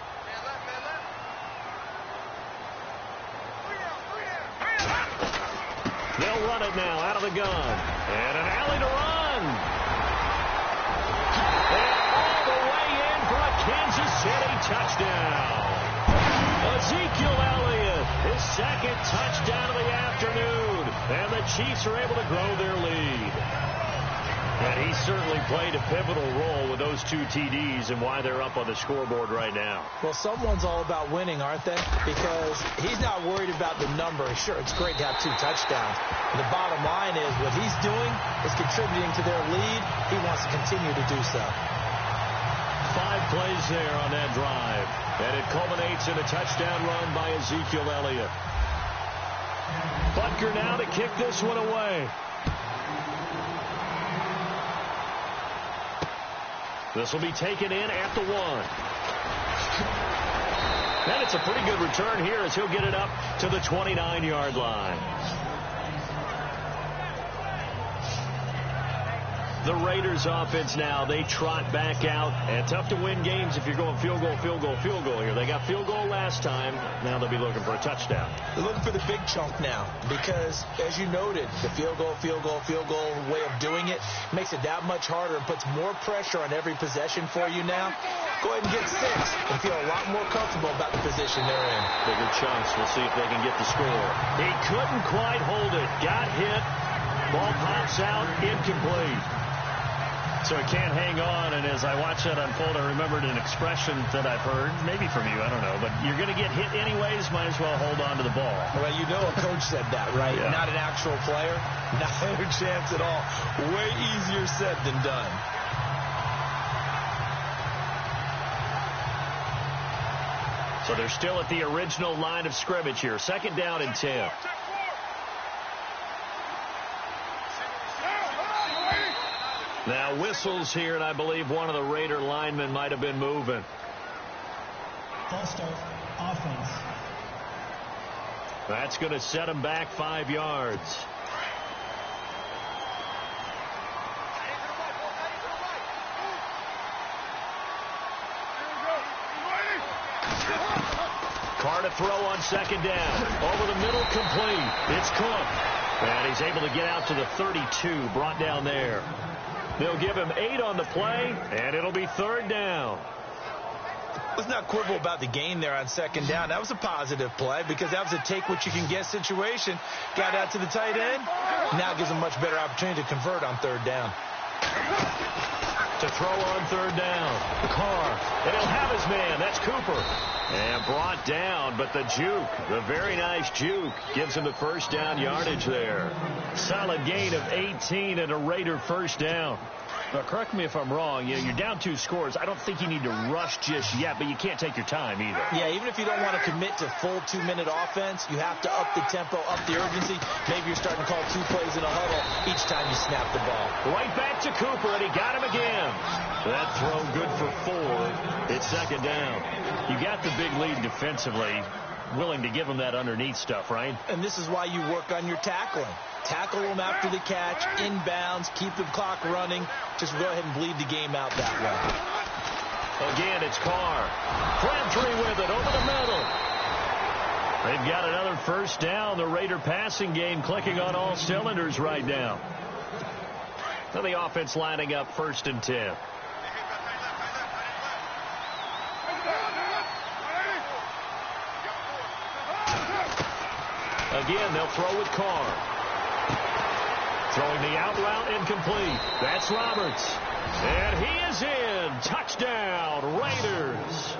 They'll run it now out of the gun. And an alley to run. And all the way in for a Kansas City touchdown. Ezekiel Elliott, his 2nd touchdown of the afternoon. And the Chiefs are able to grow their lead. And he certainly played a pivotal role with those 2 TDs and why they're up on the scoreboard right now. Well, someone's all about winning, aren't they? Because he's not worried about the number. Sure, it's great to have 2 touchdowns. But the bottom line is what he's doing is contributing to their lead. He wants to continue to do so. 5 plays there on that drive. And it culminates in a touchdown run by Ezekiel Elliott. Butker now to kick this one away. This will be taken in at the 1. And it's a pretty good return here as he'll get it up to the 29-yard line. The Raiders offense now, they trot back out. And tough to win games if you're going field goal, field goal, field goal here. They got field goal last time. Now they'll be looking for a touchdown. They're looking for the big chunk now because, as you noted, the field goal way of doing it makes it that much harder and puts more pressure on every possession for you now. Go ahead and get 6 and feel a lot more comfortable about the position they're in. Bigger chunks. We'll see if they can get the score. He couldn't quite hold it. Got hit. Ball pops out. Incomplete. So he can't hang on, and as I watched that unfold, I remembered an expression that I've heard, maybe from you, I don't know, but you're going to get hit anyways, might as well hold on to the ball. Well, you know a coach said that, right? Yeah. Not an actual player. Not a chance at all. Way easier said than done. So they're still at the original line of scrimmage here. 2nd down and 10. Now whistles here, and I believe one of the Raider linemen might have been moving. False start, offense. That's going to set him back 5 yards. Carr to throw on 2nd down. Over the middle, complete. It's Cook. And he's able to get out to the 32, brought down there. They'll give him 8 on the play, and it'll be 3rd down. Let's not quibble about the gain there on 2nd down. That was a positive play because that was a take-what-you-can-get situation. Got out to the tight end. Now gives him much better opportunity to convert on 3rd down. To throw on third down. Carr. And he'll have his man. That's Cooper. And brought down, but the juke, the very nice juke, gives him the first down yardage there. Solid gain of 18 and a Raider first down. Now, correct me if I'm wrong. You're down 2 scores. I don't think you need to rush just yet, but you can't take your time either. Yeah, even if you don't want to commit to full 2-minute offense, you have to up the tempo, up the urgency. Maybe you're starting to call 2 plays in a huddle each time you snap the ball. Right back to Cooper, and he got him again. That throw good for 4. It's second down. You got the big lead defensively. Willing to give him that underneath stuff, right? And this is why you work on your tackling. Tackle them after the catch, inbounds, keep the clock running. Just go ahead and bleed the game out that way. Again, it's Carr. Crabtree with it over the middle. They've got another first down. The Raider passing game clicking on all cylinders right now. So the offense lining up 1st and 10. Again, they'll throw with Carr. Throwing the out route incomplete. That's Roberts. And he is in. Touchdown, Raiders.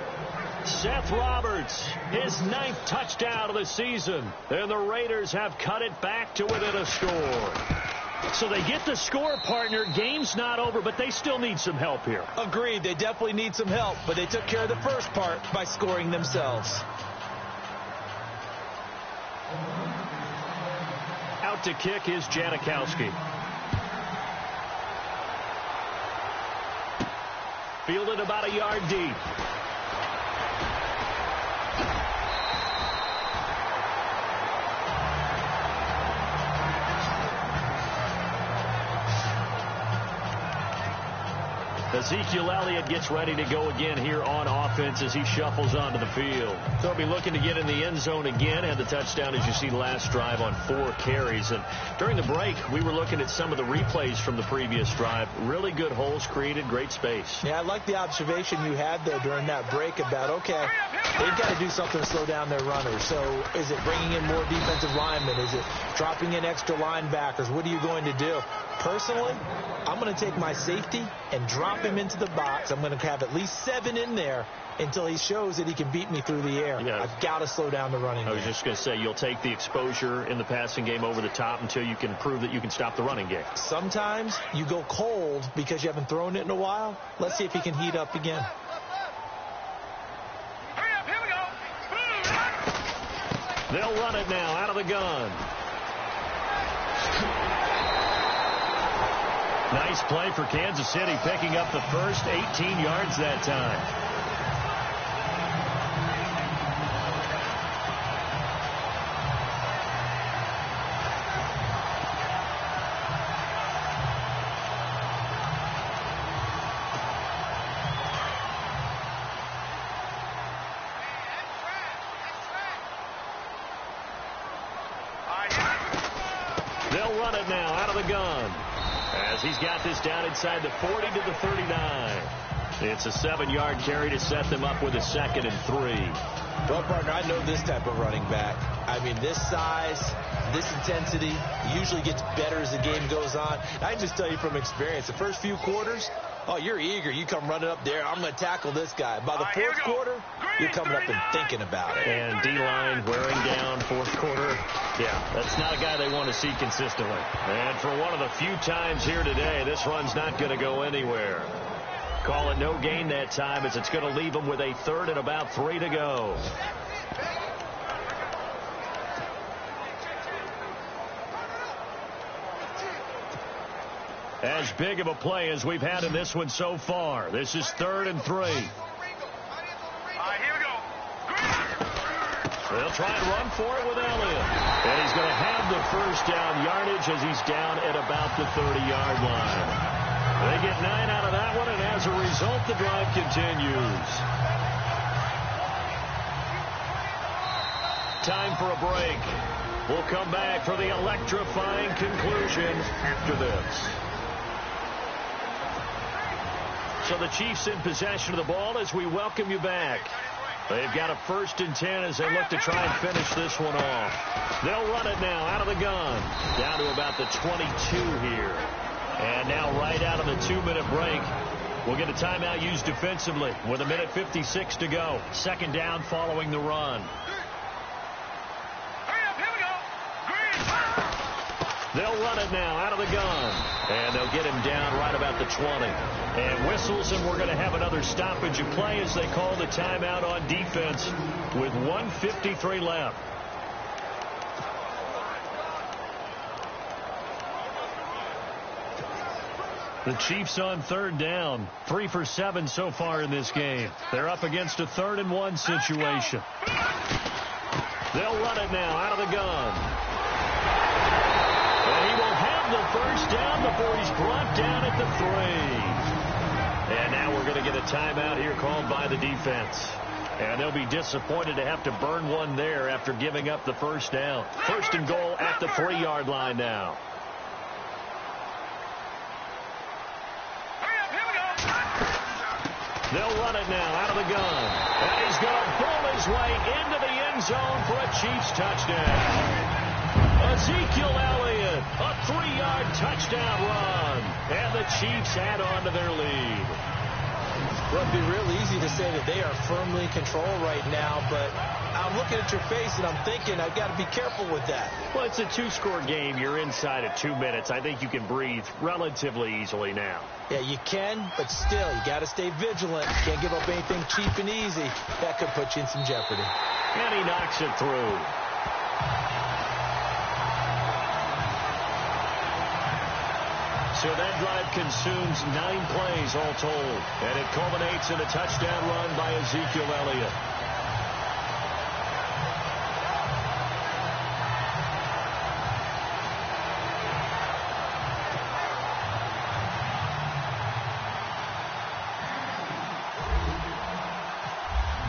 Seth Roberts, his 9th touchdown of the season. And the Raiders have cut it back to within a score. So they get the score, partner. Game's not over, but they still need some help here. Agreed. They definitely need some help, but they took care of the first part by scoring themselves. Out to kick is Janikowski. Fielded about a yard deep. Ezekiel Elliott gets ready to go again here on offense as he shuffles onto the field. They'll be looking to get in the end zone again. Had the touchdown, as you see, last drive on 4 carries. And during the break, we were looking at some of the replays from the previous drive. Really good holes created, great space. Yeah, I like the observation you had there during that break about, okay, they've got to do something to slow down their runners. So is it bringing in more defensive linemen? Is it dropping in extra linebackers? What are you going to do? Personally, I'm going to take my safety and drop him into the box. I'm going to have at least 7 in there until he shows that he can beat me through the air. Yeah. I've got to slow down the running game. I was just going to say, you'll take the exposure in the passing game over the top until you can prove that you can stop the running game. Sometimes you go cold because you haven't thrown it in a while. Let's see if he can heat up again. Hurry up, here we go. They'll run it now out of the gun. Nice play for Kansas City, picking up the first 18 yards that time. They'll run it now out of the gun. As he's got this down inside the 40 to the 39. It's a 7-yard carry to set them up with a 2nd and 3. Well, partner, I know this type of running back. I mean, this size, this intensity usually gets better as the game goes on. I can just tell you from experience, the first few quarters, oh, you're eager. You come running up there. I'm going to tackle this guy. By the 4th quarter, you're coming up and thinking about it. And D-line wearing down 4th quarter. Yeah, that's not a guy they want to see consistently. And for one of the few times here today, this run's not going to go anywhere. Call it no gain that time as it's going to leave them with a 3rd and about 3 to go. As big of a play as we've had in this one so far. This is 3rd and 3. Here we go. They'll try and run for it with Elliott. And he's going to have the first down yardage as he's down at about the 30-yard line. They get 9 out of that one, and as a result, the drive continues. Time for a break. We'll come back for the electrifying conclusion after this. So the Chiefs in possession of the ball as we welcome you back. They've got a 1st and 10 as they look to try and finish this one off. They'll run it now out of the gun. Down to about the 22 here. And now right out of the 2-minute break, We'll get a timeout used defensively with 1:56 to go. Second down following the run. Hurry up, here we go. Green. They'll run it now out of the gun. And they'll get him down right about the 20. And whistles, and we're going to have another stoppage of play as they call the timeout on defense with 1:53 left. The Chiefs on third down. 3 for 7 so far in this game. They're up against a 3rd and 1 situation. They'll run it now out of the gun. And he will have the first down before he's brought down at the 3. And now we're going to get a timeout here called by the defense. And they'll be disappointed to have to burn one there after giving up the first down. First and goal at the 3-yard line now. They'll run it now out of the gun. And he's going to pull his way into the end zone for a Chiefs touchdown. Ezekiel Elliott, a 3-yard touchdown run. And the Chiefs add on to their lead. Well, it'd be real easy to say that they are firmly in control right now, but I'm looking at your face and I'm thinking I've got to be careful with that. Well, it's a 2-score game. You're inside of 2 minutes. I think you can breathe relatively easily now. Yeah, you can, but still, you got to stay vigilant. Can't give up anything cheap and easy. That could put you in some jeopardy. And he knocks it through. So that drive consumes 9 plays all told. And it culminates in a touchdown run by Ezekiel Elliott.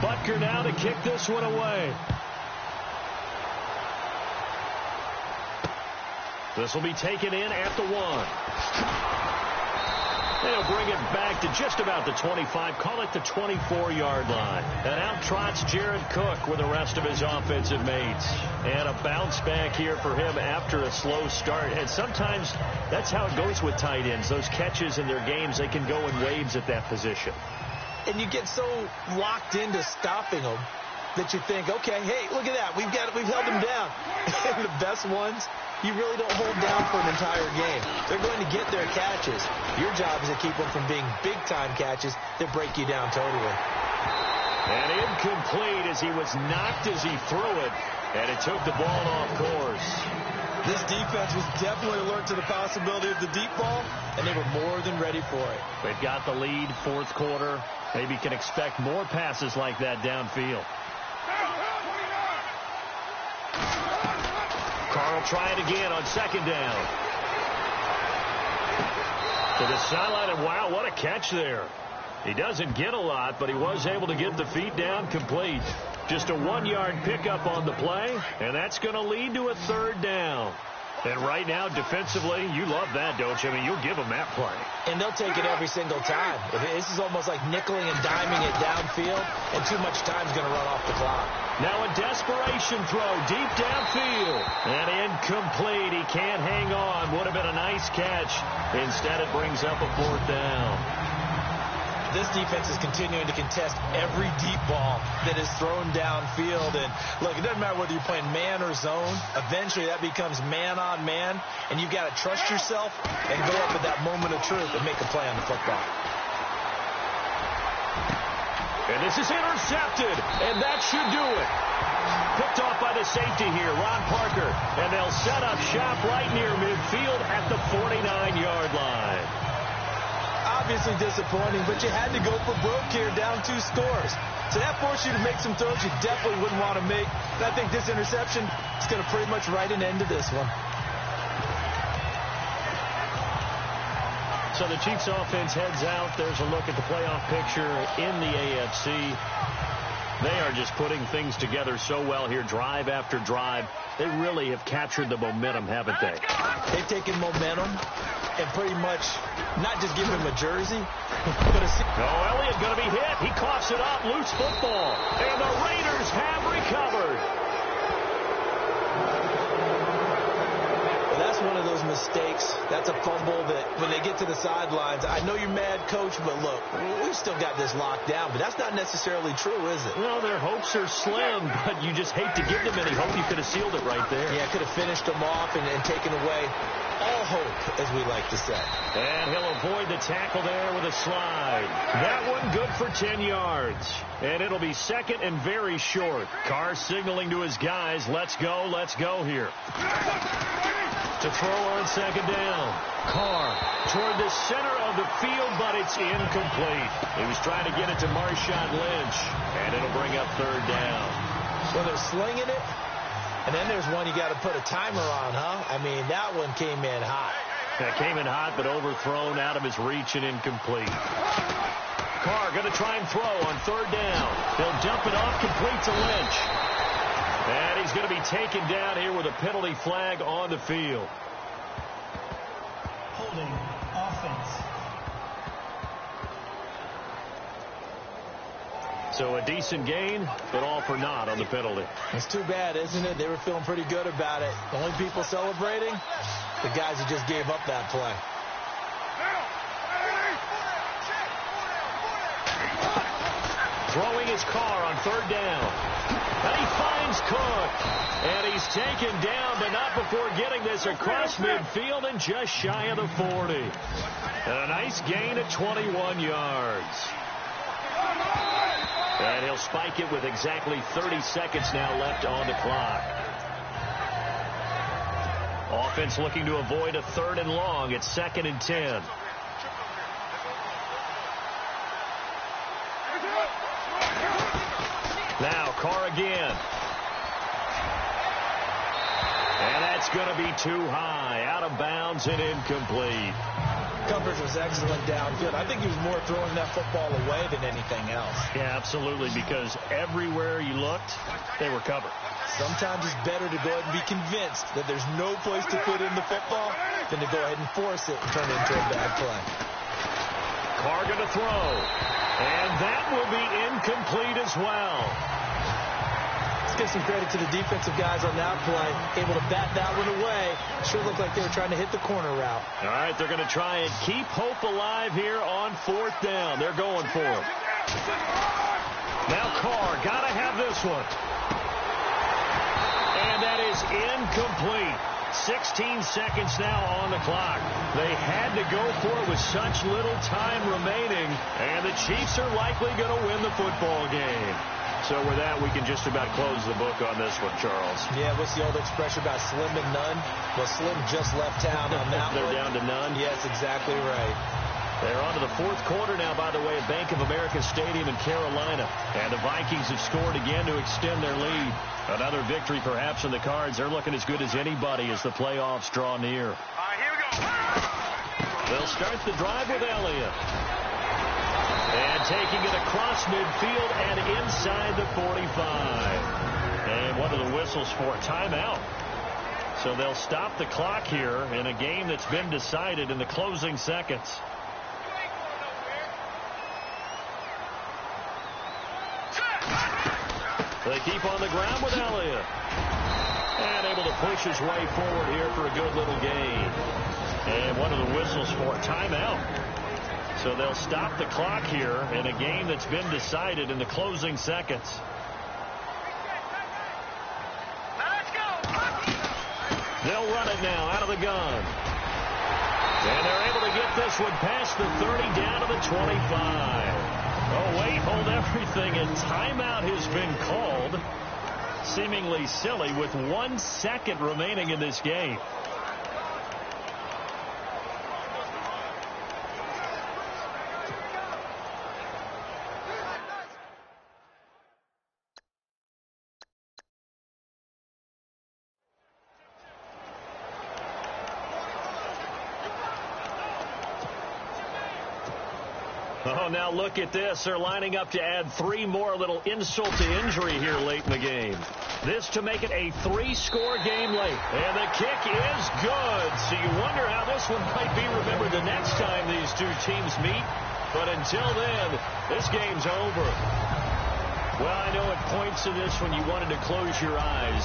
Butker now to kick this one away. This will be taken in at the 1. They'll bring it back to just about the 25, call it the 24-yard line. And out trots Jared Cook with the rest of his offensive mates. And a bounce back here for him after a slow start. And sometimes that's how it goes with tight ends. Those catches in their games, they can go in waves at that position. And you get so locked into stopping them that you think, okay, hey, look at that. We've held them down. And the best ones, you really don't hold down for an entire game. They're going to get their catches. Your job is to keep them from being big-time catches that break you down totally. And incomplete as he was knocked as he threw it, and it took the ball off course. This defense was definitely alert to the possibility of the deep ball, and they were more than ready for it. They've got the lead, 4th quarter. Maybe can expect more passes like that downfield. Carl try it again on 2nd down. To the sideline, and wow, what a catch there. He doesn't get a lot, but he was able to get the feet down complete. Just a 1-yard pickup on the play, and that's going to lead to a 3rd down. And right now, defensively, you love that, don't you? I mean, you'll give them that play. And they'll take it every single time. This is almost like nickeling and diming it downfield, and too much time's going to run off the clock. Now a desperation throw deep downfield. And incomplete. He can't hang on. Would have been a nice catch. Instead, it brings up a 4th down. This defense is continuing to contest every deep ball that is thrown downfield. And, look, it doesn't matter whether you're playing man or zone. Eventually, that becomes man-on-man, and you've got to trust yourself and go up at that moment of truth and make a play on the football. And this is intercepted, and that should do it. Picked off by the safety here, Ron Parker. And they'll set up shop right near midfield at the 49-yard line. Obviously disappointing, but you had to go for broke here, down 2 scores. So that forced you to make some throws you definitely wouldn't want to make. And I think this interception is going to pretty much write an end to this one. So the Chiefs offense heads out. There's a look at the playoff picture in the AFC. They are just putting things together so well here, drive after drive. They really have captured the momentum, haven't they? They've taken momentum and pretty much not just given him a jersey, but a... Oh, Elliott going to be hit. He coughs it up. Loose football. And the Raiders have recovered. Well, that's that's one of those mistakes. That's a fumble that when they get to the sidelines, I know you're mad, Coach, but look, we've still got this locked down. But that's not necessarily true, is it? Well, their hopes are slim, but you just hate to give them any hope. You could have sealed it right there. Yeah, could have finished them off and taken away all hope, as we like to say. And he'll avoid the tackle there with a slide. That one good for 10 yards. And it'll be second and very short. Carr signaling to his guys, let's go here. To throw on second down. Carr toward the center of the field, but it's incomplete. He was trying to get it to Marshawn Lynch, and it'll bring up third down. So they're slinging it, and then there's one you got to put a timer on, huh? I mean, that one came in hot. That came in hot, but overthrown out of his reach and incomplete. Carr going to try and throw on third down. He'll dump it off, complete to Lynch. And he's going to be taken down here with a penalty flag on the field. Holding offense. So a decent gain, but all for naught on the penalty. It's too bad, isn't it? They were feeling pretty good about it. The only people celebrating, the guys who just gave up that play. Throwing his Carr on third down. And he finds Cook. And he's taken down, but not before getting this across midfield and just shy of the 40. And a nice gain at 21 yards. And he'll spike it with exactly 30 seconds now left on the clock. Offense looking to avoid a third and long. It's 2nd and 10. Now Carr again. And that's going to be too high. Out of bounds and incomplete. Coverage was excellent downfield. I think he was more throwing that football away than anything else. Yeah, absolutely, because everywhere you looked, they were covered. Sometimes it's better to go ahead and be convinced that there's no place to fit in the football than to go ahead and force it and turn it into a bad play. Carr going to throw. And that will be incomplete as well. Let's give some credit to the defensive guys on that play. Able to bat that one away. Sure looked like they were trying to hit the corner route. All right, they're going to try and keep hope alive here on fourth down. They're going for it. Now Carr, got to have this one. And that is incomplete. 16 seconds now on the clock. They had to go for it with such little time remaining, and the Chiefs are likely going to win the football game. So with that, we can just about close the book on this one, Charles. Yeah, what's the old expression about slim and none? Well, Slim just left town on that They're down to none? Yes, exactly right. They're on to the fourth quarter now, by the way, at Bank of America Stadium in Carolina. And the Vikings have scored again to extend their lead. Another victory perhaps in the cards. They're looking as good as anybody as the playoffs draw near. All right, here we go. They'll start the drive with Elliott. And taking it across midfield and inside the 45. And one of the whistles for a timeout. So they'll stop the clock here in a game that's been decided in the closing seconds. They keep on the ground with Elliott. And able to push his way forward here for a good little gain. And one of the whistles for a timeout. So they'll stop the clock here in a game that's been decided in the closing seconds. They'll run it now out of the gun. And they're able to get this one past the 30 down to the 25. Oh, wait, hold everything. And timeout has been called. Seemingly silly with 1 second remaining in this game. Oh, now look at this. They're lining up to add 3 more, little insult to injury here late in the game. This to make it a 3-score game late. And the kick is good. So you wonder how this one might be remembered the next time these two teams meet. But until then, this game's over. Well, I know at points in this when you wanted to close your eyes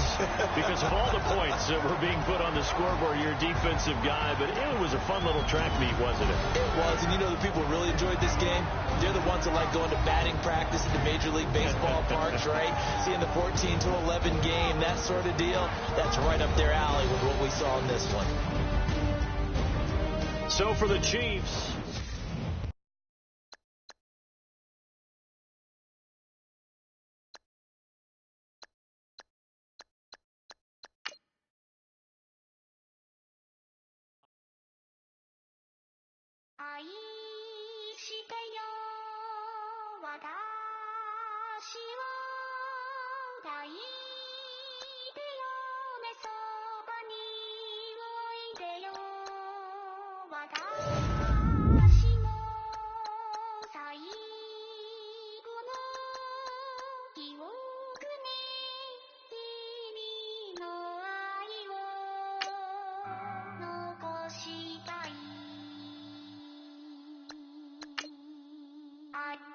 because of all the points that were being put on the scoreboard. You're a defensive guy, but it was a fun little track meet, wasn't it? It was, and you know the people who really enjoyed this game? They're the ones that like going to batting practice at the Major League Baseball parks, right? Seeing the 14-11 game, that sort of deal, that's right up their alley with what we saw in this one. So for the Chiefs,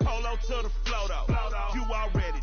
Polo to the float, you already